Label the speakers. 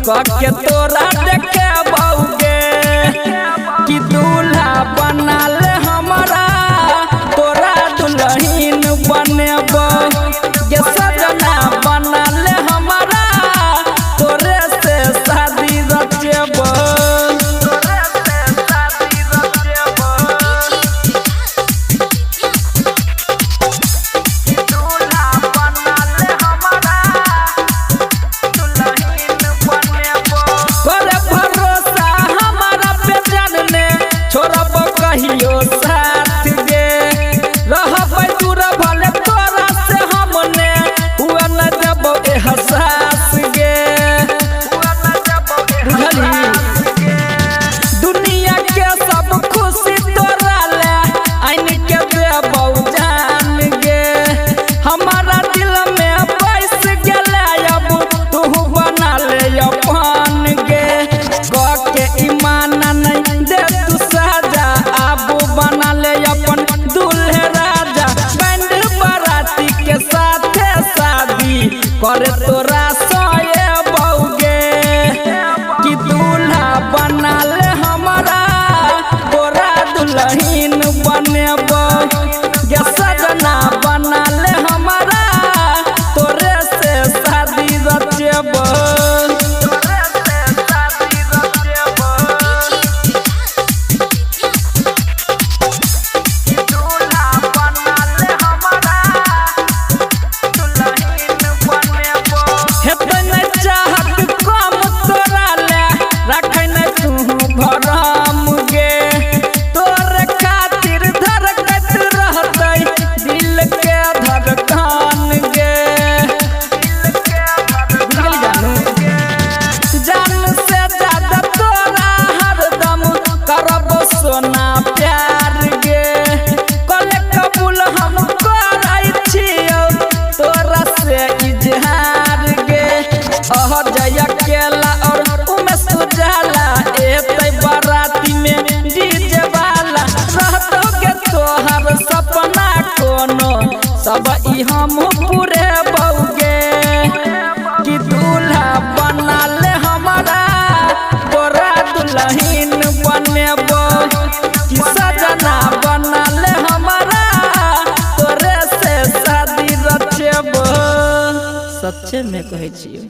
Speaker 1: के तोरा देखे बउगे कि दूल्हा बनाल हमारा तोरा दुल्हन बनेब के सजना बनाल हमारा तोरे से शादी रचेब। कहियो साथ गे रहब दूर भले तोरा से हमने हुआ न जब एहसास गे दुनिया के सब खुशी तोरा ले आइन के देबौ जान गे हमारा दिल में बस गेले अब तू बना ले अपन गे के ईमान नहीं दे तू साजा आबू बना ले अपन दूल्हे राजा बैंड बाराती के साथ शादी करे तोरा सोए बउगे कि दूल्हा बना ले हमारा तोरा दुल्हन बनेब के सजना बना ले हमारा तोरे से शादी रचेब। सोना प्यार गे कले कबूल हम करै छियौ तोरा से इजहार गे अह जय अकेला और उमेश उजाला एतै बाराती में डीजे वाला रहतो के तोहर सपना कोनो सब ई हम पूरे बउगे कि दूल्हा बना ले हमारा तोरा दुल्हन बनेब कि सजना बना ले हमारा तोरे से शादी रचेब। सच्चे में कहै छियै।